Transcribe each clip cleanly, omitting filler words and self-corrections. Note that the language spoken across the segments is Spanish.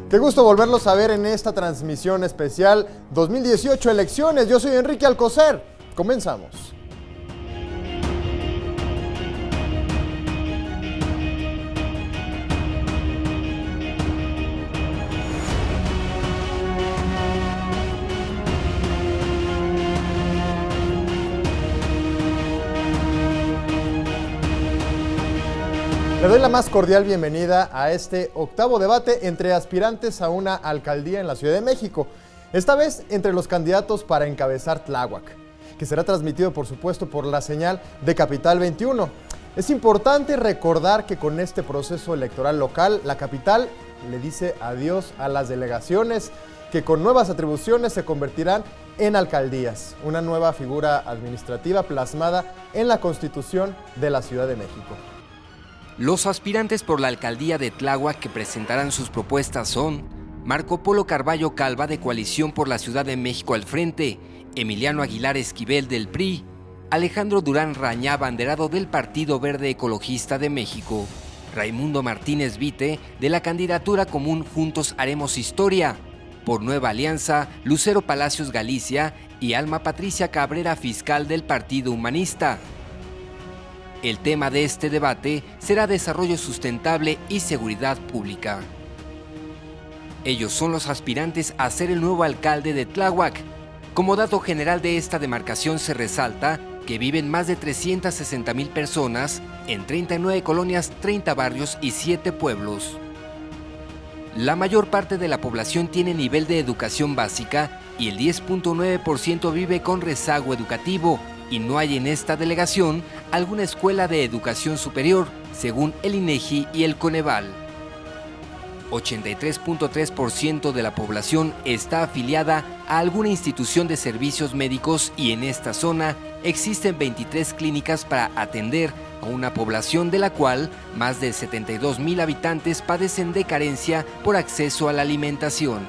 Qué gusto volverlos a ver en esta transmisión especial 2018 elecciones. Yo soy Enrique Alcocer. Comenzamos. Le doy la más cordial bienvenida a este octavo debate entre aspirantes a una alcaldía en la Ciudad de México. Esta vez entre los candidatos para encabezar Tláhuac, que será transmitido por supuesto por la señal de Capital 21. Es importante recordar que con este proceso electoral local, la capital le dice adiós a las delegaciones que con nuevas atribuciones se convertirán en alcaldías, una nueva figura administrativa plasmada en la Constitución de la Ciudad de México. Los aspirantes por la alcaldía de Tláhuac que presentarán sus propuestas son Marco Polo Carballo Calva de Coalición por la Ciudad de México al Frente, Emiliano Aguilar Esquivel del PRI, Alejandro Durán Rañá, abanderado del Partido Verde Ecologista de México, Raimundo Martínez Vite de la candidatura común Juntos Haremos Historia, por Nueva Alianza, Lucero Palacios Galicia y Alma Patricia Cabrera, fiscal del Partido Humanista. El tema de este debate será desarrollo sustentable y seguridad pública. Ellos son los aspirantes a ser el nuevo alcalde de Tláhuac. Como dato general de esta demarcación se resalta que viven más de 360,000 personas en 39 colonias, 30 barrios y 7 pueblos. La mayor parte de la población tiene nivel de educación básica y el 10.9% vive con rezago educativo, y no hay en esta delegación alguna escuela de educación superior, según el INEGI y el Coneval. 83.3% de la población está afiliada a alguna institución de servicios médicos y en esta zona existen 23 clínicas para atender a una población de la cual más de 72,000 habitantes padecen de carencia por acceso a la alimentación.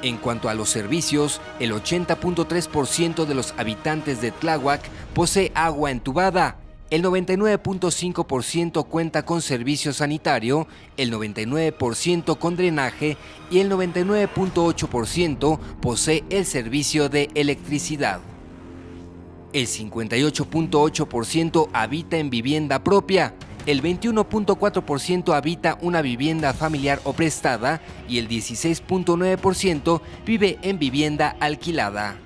En cuanto a los servicios, el 80.3% de los habitantes de Tláhuac posee agua entubada, el 99.5% cuenta con servicio sanitario, el 99% con drenaje y el 99.8% posee el servicio de electricidad. El 58.8% habita en vivienda propia, el 21.4% habita una vivienda familiar o prestada y el 16.9% vive en vivienda alquilada.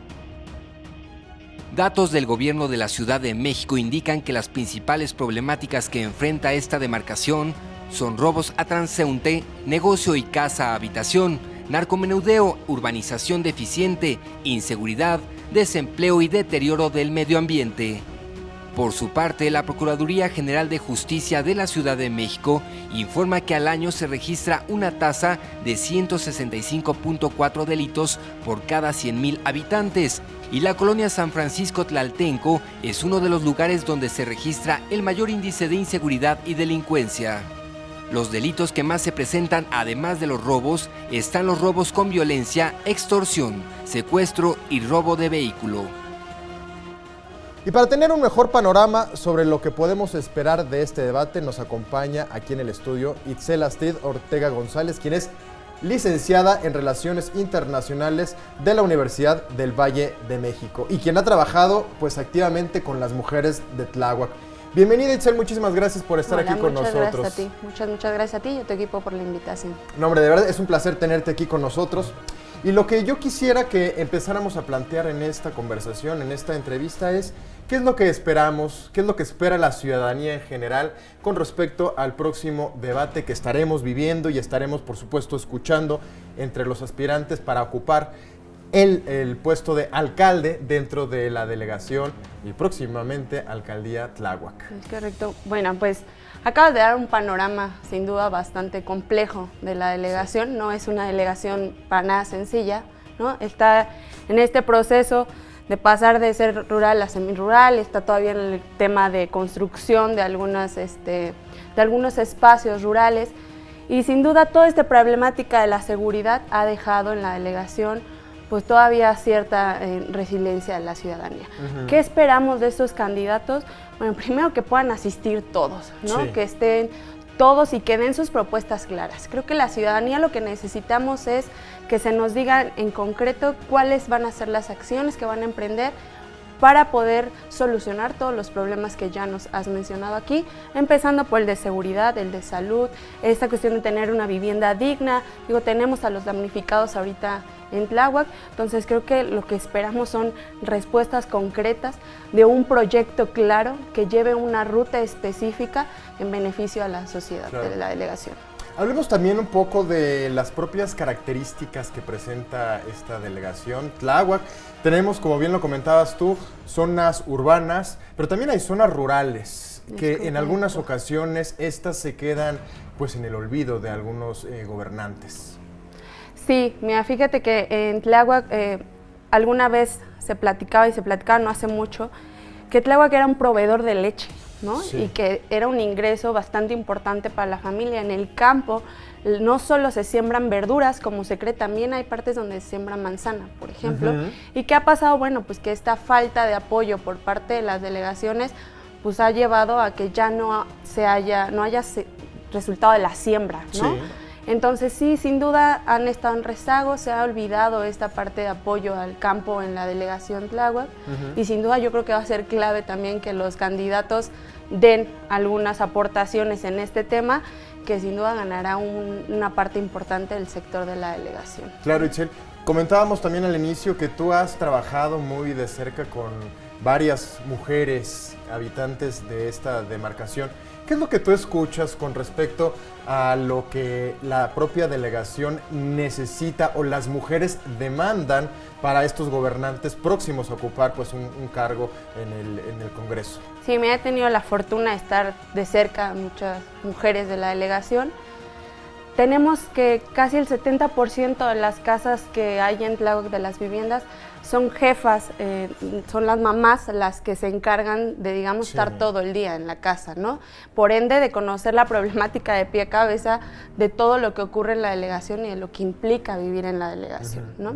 Datos del gobierno de la Ciudad de México indican que las principales problemáticas que enfrenta esta demarcación son robos a transeúnte, negocio y casa-habitación, narcomenudeo, urbanización deficiente, inseguridad, desempleo y deterioro del medio ambiente. Por su parte, la Procuraduría General de Justicia de la Ciudad de México informa que al año se registra una tasa de 165.4 delitos por cada 100,000 habitantes y la colonia San Francisco Tlaltenco es uno de los lugares donde se registra el mayor índice de inseguridad y delincuencia. Los delitos que más se presentan, además de los robos, están los robos con violencia, extorsión, secuestro y robo de vehículo. Y para tener un mejor panorama sobre lo que podemos esperar de este debate, nos acompaña aquí en el estudio Itzel Astrid Ortega González, quien es licenciada en Relaciones Internacionales de la Universidad del Valle de México y quien ha trabajado pues activamente con las mujeres de Tláhuac. Bienvenida Itzel, muchísimas gracias por estar aquí con nosotros. Gracias a ti. Muchas gracias a ti y a tu equipo por la invitación. No, hombre, de verdad es un placer tenerte aquí con nosotros. Y lo que yo quisiera que empezáramos a plantear en esta conversación, en esta entrevista es ¿qué es lo que esperamos? ¿Qué es lo que espera la ciudadanía en general con respecto al próximo debate que estaremos viviendo y estaremos, por supuesto, escuchando entre los aspirantes para ocupar el puesto de alcalde dentro de la delegación y próximamente alcaldía Tláhuac? Correcto. Bueno, pues acabas de dar un panorama sin duda bastante complejo de la delegación. Sí. No es una delegación para nada sencilla, ¿no? Está en este proceso de pasar de ser rural a semirural, está todavía en el tema de construcción de algunos espacios rurales y sin duda toda esta problemática de la seguridad ha dejado en la delegación pues todavía cierta resiliencia de la ciudadanía. ¿Qué esperamos de estos candidatos? Bueno, primero que puedan asistir todos, ¿no? Sí. Que estén todos y que den sus propuestas claras. Creo que la ciudadanía lo que necesitamos es que se nos diga en concreto cuáles van a ser las acciones que van a emprender para poder solucionar todos los problemas que ya nos has mencionado aquí, empezando por el de seguridad, el de salud, esta cuestión de tener una vivienda digna. Digo, tenemos a los damnificados ahorita en Tláhuac, entonces creo que lo que esperamos son respuestas concretas de un proyecto claro que lleve una ruta específica en beneficio a la sociedad, claro, de la delegación. Hablemos también un poco de las propias características que presenta esta delegación. Tláhuac, tenemos, como bien lo comentabas tú, zonas urbanas, pero también hay zonas rurales, que en algunas ocasiones estas se quedan pues en el olvido de algunos gobernantes. Sí, mira, fíjate que en Tláhuac alguna vez se platicaba no hace mucho, que Tláhuac era un proveedor de leche, ¿no? Sí. Y que era un ingreso bastante importante para la familia. En el campo no solo se siembran verduras, como se cree, también hay partes donde se siembra manzana, por ejemplo. ¿Y qué ha pasado? Bueno, pues que esta falta de apoyo por parte de las delegaciones pues ha llevado a que ya no haya resultado de la siembra, ¿no? Sí. Entonces sí, sin duda han estado en rezago, se ha olvidado esta parte de apoyo al campo en la delegación Tláhuac, y sin duda yo creo que va a ser clave también que los candidatos den algunas aportaciones en este tema, que sin duda ganará una parte importante del sector de la delegación. Claro, Itzel, comentábamos también al inicio que tú has trabajado muy de cerca con varias mujeres habitantes de esta demarcación. ¿Qué es lo que tú escuchas con respecto a lo que la propia delegación necesita o las mujeres demandan para estos gobernantes próximos a ocupar pues un cargo en el Congreso? Sí, me he tenido la fortuna de estar de cerca a muchas mujeres de la delegación. Tenemos que casi el 70% de las casas que hay en Tláhuac, de las viviendas, son jefas, son las mamás las que se encargan de, digamos, estar todo el día en la casa, ¿no? Por ende, de conocer la problemática de pie a cabeza de todo lo que ocurre en la delegación y de lo que implica vivir en la delegación, ¿no?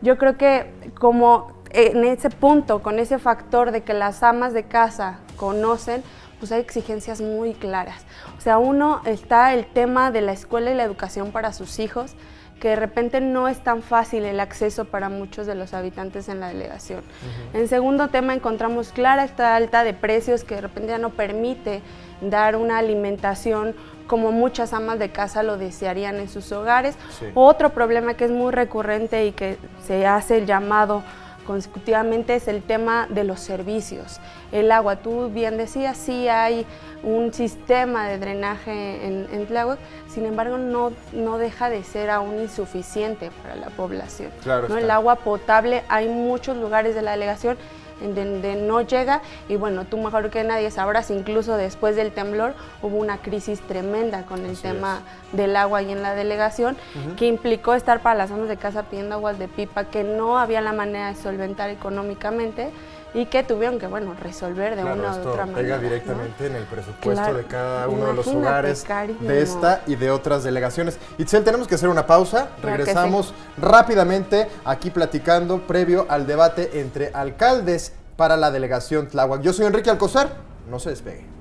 Yo creo que como en ese punto, con ese factor de que las amas de casa conocen, pues hay exigencias muy claras. O sea, uno está el tema de la escuela y la educación para sus hijos, que de repente no es tan fácil el acceso para muchos de los habitantes en la delegación. En segundo tema encontramos clara esta alta de precios que de repente ya no permite dar una alimentación como muchas amas de casa lo desearían en sus hogares. Sí. Otro problema que es muy recurrente y que se hace el llamado consecutivamente es el tema de los servicios. El agua, tú bien decías, sí hay un sistema de drenaje en Tláhuac, sin embargo no deja de ser aún insuficiente para la población. Claro, ¿no? El agua potable, hay muchos lugares de la delegación en donde no llega, y bueno, tú mejor que nadie sabrás, incluso después del temblor hubo una crisis tremenda con el tema del agua ahí en la delegación, que implicó estar para las amas de casa pidiendo aguas de pipa que no había la manera de solventar económicamente y que tuvieron que, bueno, resolver de una u otra manera. Pega directamente, ¿no?, en el presupuesto de cada uno de los hogares de esta y de otras delegaciones. Itzel, tenemos que hacer una pausa, regresamos rápidamente aquí platicando previo al debate entre alcaldes para la delegación Tláhuac. Yo soy Enrique Alcozar, no se despegue.